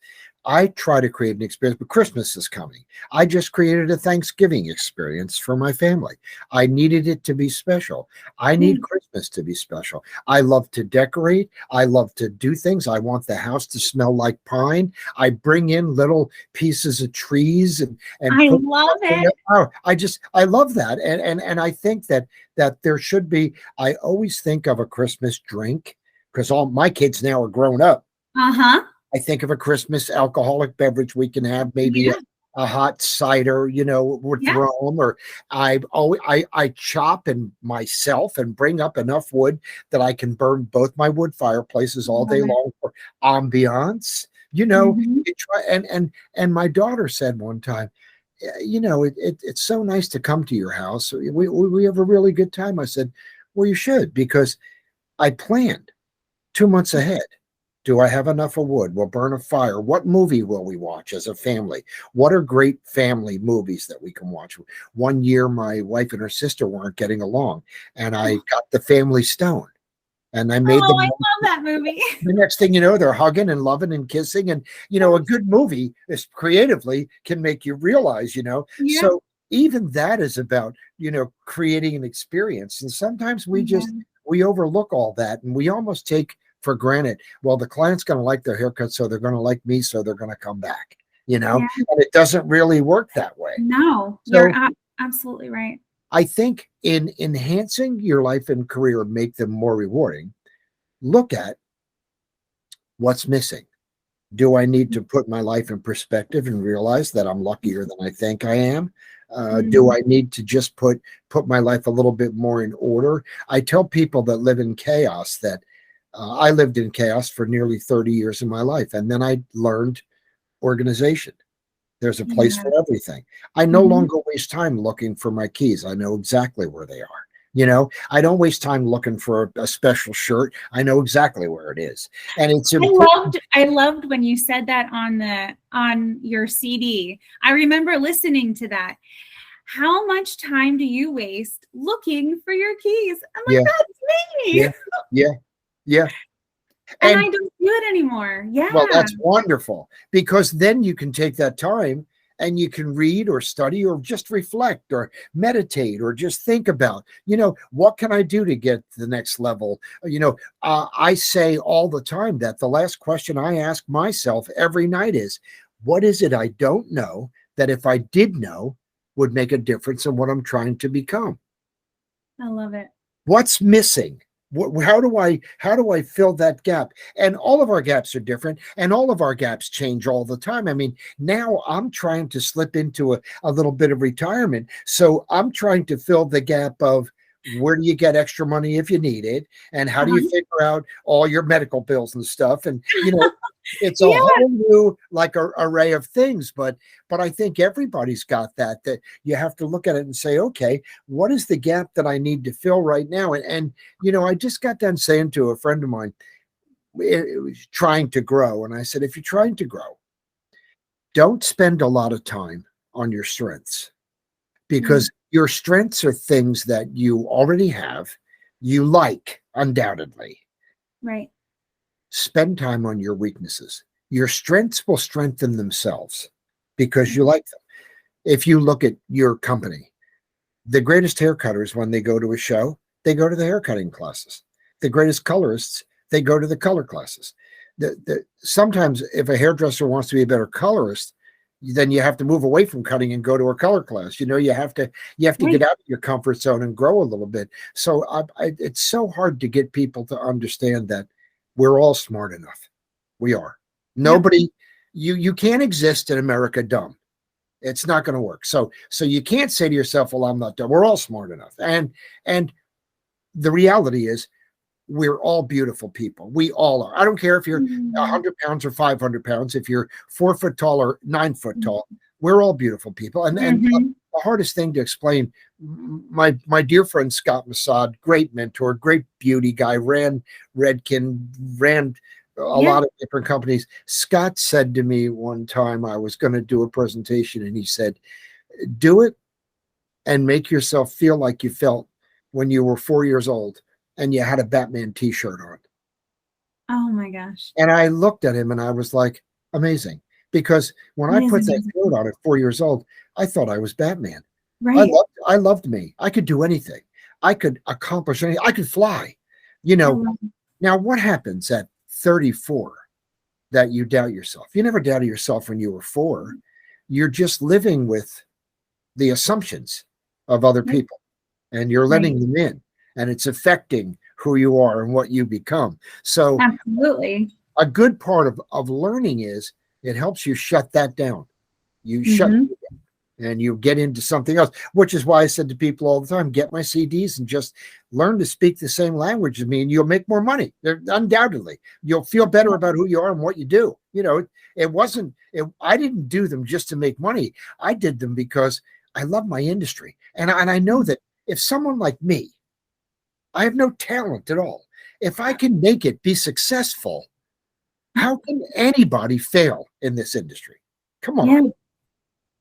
I try to create an experience, but Christmas is coming. I just created a Thanksgiving experience for my family. I needed it to be special. I need Christmas to be special. I love to decorate. I love to do things. I want the house to smell like pine. I bring in little pieces of trees and I love it. I love that. And I think that there should be, I always think of a Christmas drink, because all my kids now are grown up. I think of a Christmas alcoholic beverage we can have, maybe a hot cider, with rum, or I chop and myself and bring up enough wood that I can burn both my wood fireplaces all day long for ambiance. Mhm. you try, and my daughter said one time, it's so nice to come to your house. We have a really good time. I said, well, you should, because I planned 2 months ahead. Do I have enough of wood? We'll burn a fire. What movie will we watch as a family? What are great family movies that we can watch? One year, my wife and her sister weren't getting along, and I got The Family Stone, and I made Oh, I them. love that movie. The next thing you know, they're hugging and loving and kissing. And, a good movie is creatively can make you realize. Yeah. So even that is about, creating an experience. And sometimes Yeah. we overlook all that, and we almost take for granted, well, the client's going to like their haircut, so they're going to like me, so they're going to come back, Yeah. and it doesn't really work that way. No, you're So absolutely right. I think in enhancing your life and career, make them more rewarding, look at what's missing. Do I need to put my life in perspective and realize that I'm luckier than I think I am? Do Mhm. I need to just put my life a little bit more in order? I tell people that live in chaos that I lived in chaos for nearly 30 years of my life, and then I learned organization. There's a place Yeah. for everything. I no Mhm. longer waste time looking for my keys. I know exactly where they are. I don't waste time looking for a special shirt. I know exactly where it is. And it's important. I loved when you said that on your CD. I remember listening to that. How much time do you waste looking for your keys? I'm like, Yeah, that's me. yeah, yeah, yeah. And And I don't do it anymore. well, Yeah. that's wonderful, because then you can take that time and you can read or study or just reflect or meditate or just think about, what can I do to get to the next level? I say all the time that the last question I ask myself every night is, what is it I don't know that if I did know would make a difference in what I'm trying to become? I love it. What's missing? How do I fill that gap? And all of our gaps are different, and all of our gaps change all the time. I mean, now I'm trying to slip into a little bit of retirement, so I'm trying to fill the gap of, where do you get extra money if you need it, and how do you Uh-huh. figure out all your medical bills and stuff? And it's a Yeah. whole new, like, array of things. But I think everybody's got that you have to look at it and say, okay, what is the gap that I need to fill right now? And I just got done saying to a friend of mine, it was trying to grow. And I said, if you're trying to grow, don't spend a lot of time on your strengths, Mm, because your strengths are things that you already have, you like, undoubtedly. right. Spend time on your weaknesses. Your strengths will strengthen themselves because you like them. If you look at your company, the greatest haircutters, when they go to a show, they go to the haircutting classes. The greatest colorists, they go to the color classes. Sometimes if a hairdresser wants to be a better colorist, then you have to move away from cutting and go to a color class. You have to get Right. out of your comfort zone and grow a little bit. So it's so hard to get people to understand that we're all smart enough. We are. Yep. Nobody, you can't exist in America dumb. It's not going to work. So you can't say to yourself, well, I'm not dumb. We're all smart enough. And the reality is, we're all beautiful people. We all are. I don't care if you're Mhm. 100 pounds or 500 pounds, if you're 4 foot tall or 9 foot tall, we're all beautiful people. And Mhm. the hardest thing to explain, my dear friend Scott Massad, great mentor, great beauty guy, ran Redken, ran a Yeah. lot of different companies. Scott said to me one time, I was going to do a presentation, and he said, do it and make yourself feel like you felt when you were 4 years old and you had a Batman t-shirt on. Oh my gosh. And I looked at him and I was like, amazing. Because when That I is put that amazing. shirt on at 4 years old, I thought I was Batman. I Right. loved, I loved me. I could do anything. I could accomplish anything. I could fly. You I know, love it. now what happens at 34 that you doubt yourself? You never doubted yourself when you were 4. You're just living with the assumptions of other Yep. people, and you're Right. letting them in, and it's affecting who you are and what you become. So Absolutely. a good part of learning is it helps you shut that down. You shut Mhm. and you get into something else, which is why I said to people all the time, get my CDs and just learn to speak the same language as me, and you'll make more money. Undoubtedly, you'll feel better about who you are and what you do. It wasn't, I didn't do them just to make money. I did them because I love my industry. And I know that if someone like me, I have no talent at all. If I can make it be successful, how can anybody fail in this industry? Come on.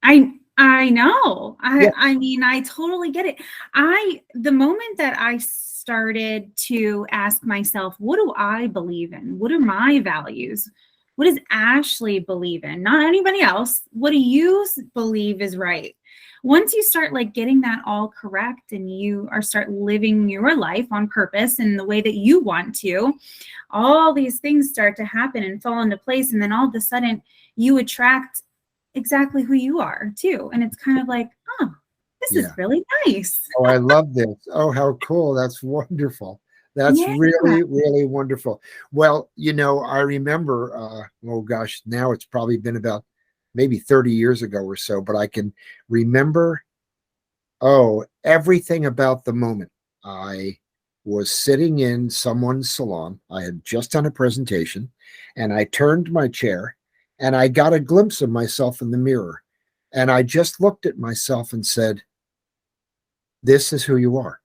Yeah. I know. Yeah. I mean, I totally get it. The moment that I started to ask myself, what do I believe in? What are my values? What does Ashley believe in? Not anybody else. What do you believe is right? Once you start like getting that all correct and you start living your life on purpose in the way that you want to, all these things start to happen and fall into place. And then all of a sudden you attract exactly who you are too. And it's kind of like, oh, this is really nice. Oh, I love this. Oh, how cool. That's wonderful. That's really, really wonderful. Well, I remember, oh gosh, now it's probably been about maybe 30 years ago or so, but I can remember, everything about the moment. I was sitting in someone's salon. I had just done a presentation, and I turned my chair and I got a glimpse of myself in the mirror. And I just looked at myself and said, this is who you are.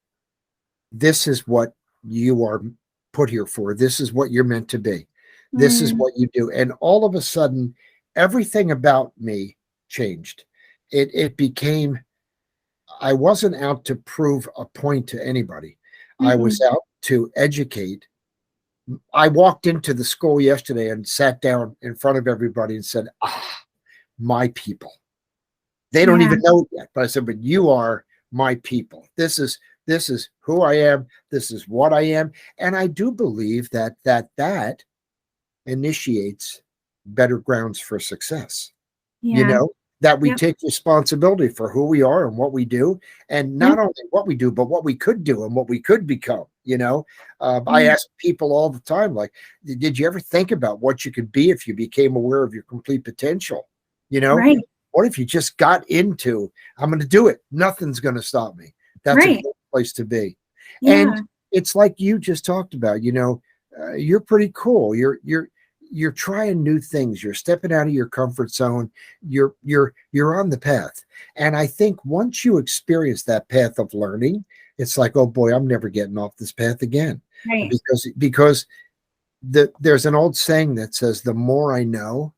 This is what you are put here for. This is what you're meant to be. This is what you do. And all of a sudden, everything about me changed. It became, I wasn't out to prove a point to anybody. I was out to educate. I walked into the school yesterday and sat down in front of everybody and said, my people. They don't even know it yet, but I said, but you are my people. This is who I am. This is what I am. And I do believe that initiates better grounds for success. That we take responsibility for who we are and what we do, and not only what we do, but what we could do and what we could become. I ask people all the time, like, did you ever think about what you could be if you became aware of your complete potential? What if you just got into, I'm going to do it. Nothing's going to stop me. That's a good place to be. And it's like you just talked about, you're pretty cool. You're trying new things. You're stepping out of your comfort zone. You're on the path. And I think once you experience that path of learning, it's like, oh boy, I'm never getting off this path again. Right. Because there's an old saying that says, the more I know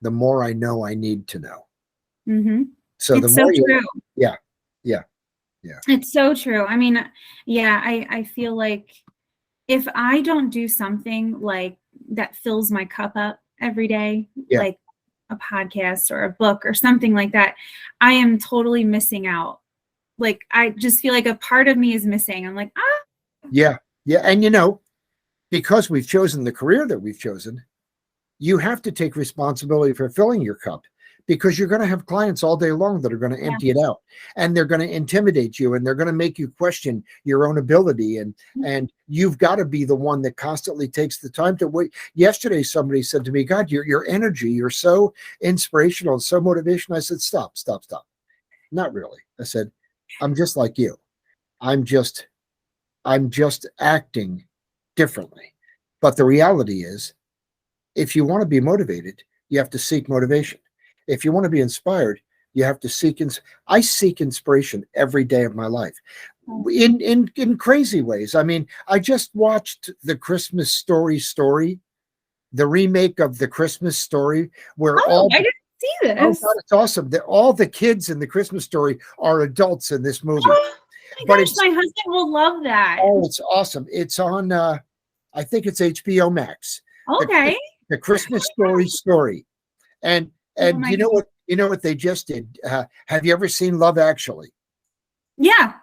I need to know. So it's so true. Yeah. It's so true. I mean, I feel like if I don't do something like that fills my cup up every day, like a podcast or a book or something like that, I am totally missing out. Like, I just feel like a part of me is missing. I'm like, Yeah. And because we've chosen the career that we've chosen, you have to take responsibility for filling your cup, because you're going to have clients all day long that are going to empty it out, and they're going to intimidate you, and they're going to make you question your own ability. And you've got to be the one that constantly takes the time to wait. Yesterday, somebody said to me, God, your energy, you're so inspirational and so motivational. I said, stop. Not really. I said, I'm just like you. I'm just acting differently. But the reality is, if you want to be motivated, you have to seek motivation. If you want to be inspired, you have to seek. I seek inspiration every day of my life, in crazy ways. I mean, I just watched the Christmas Story, the remake of the Christmas Story, where I didn't see this. Oh God, it's awesome. All the kids in the Christmas Story are adults in this movie. Oh my gosh, my husband will love that. Oh, it's awesome. It's on, I think it's HBO Max. Okay. The Christmas Story. And you know what they just did? Have you ever seen Love Actually? Yeah.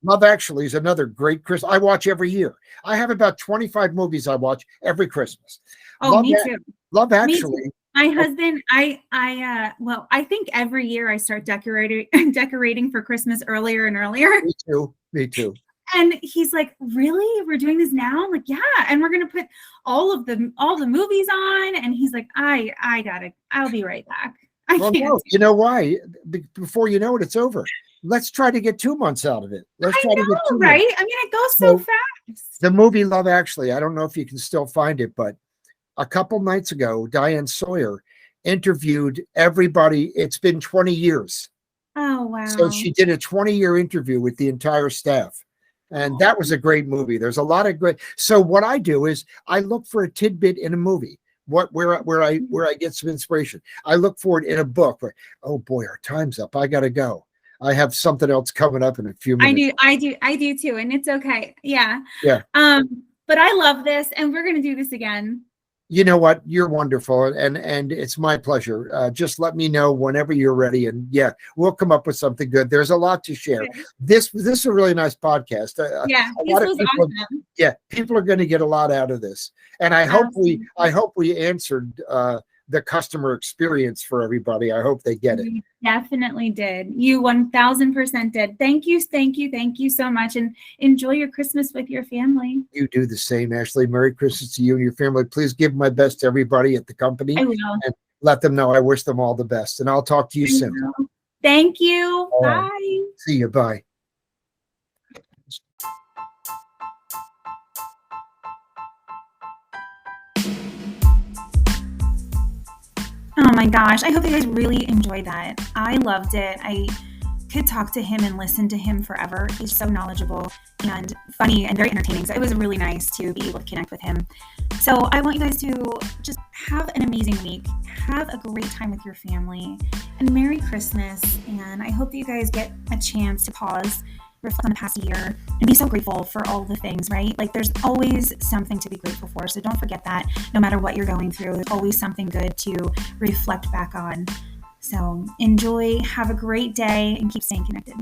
Love Actually is another great Christmas. I watch every year. I have about 25 movies I watch every Christmas. Oh, me too. Love Actually. My husband, I think every year I start decorating for Christmas earlier and earlier. Me too. And he's like, really? We're doing this now? I'm like, yeah. And we're going to put all the movies on. And he's like, I'll be right back. No, you know why? Before you know it, it's over. Let's try to get 2 months out of it. Right? I mean, it goes so fast. The movie Love Actually, I don't know if you can still find it, but a couple nights ago, Diane Sawyer interviewed everybody. It's been 20 years. Oh, So wow. she did a 20-year interview with the entire staff. And that was a great movie. There's a lot of great. So what I do is I look for a tidbit in a movie. Where I get some inspiration. I look for it in a book. Where, oh boy, our time's up. I gotta go. I have something else coming up in a few minutes. I do too, and it's okay. Yeah. Yeah. But I love this, and we're gonna do this again. You know what? You're wonderful, and it's my pleasure. Just let me know whenever you're ready, and yeah, we'll come up with something good. There's a lot to share. Okay. This is a really nice podcast. Yeah, a this lot of was people, awesome. yeah, people are going to get a lot out of this, and I hope we answered the customer experience for everybody. I hope they get it. You definitely did. You 1000% did. Thank you so much, and enjoy your Christmas with your family. You do the same, Ashley. Merry Christmas to you and your family. Please give my best to everybody at the company. I will. And let them know I wish them all the best. And I'll talk to you soon. Thank you. Bye. See you. Bye. Oh my gosh. I hope you guys really enjoyed that. I loved it. I could talk to him and listen to him forever. He's so knowledgeable and funny and very entertaining. So it was really nice to be able to connect with him. So I want you guys to just have an amazing week. Have a great time with your family. And Merry Christmas. And I hope that you guys get a chance to pause, reflect on the past year, and be so grateful for all the things, right? Like there's always something to be grateful for. So don't forget that no matter what you're going through, there's always something good to reflect back on. So enjoy, have a great day, and keep staying connected.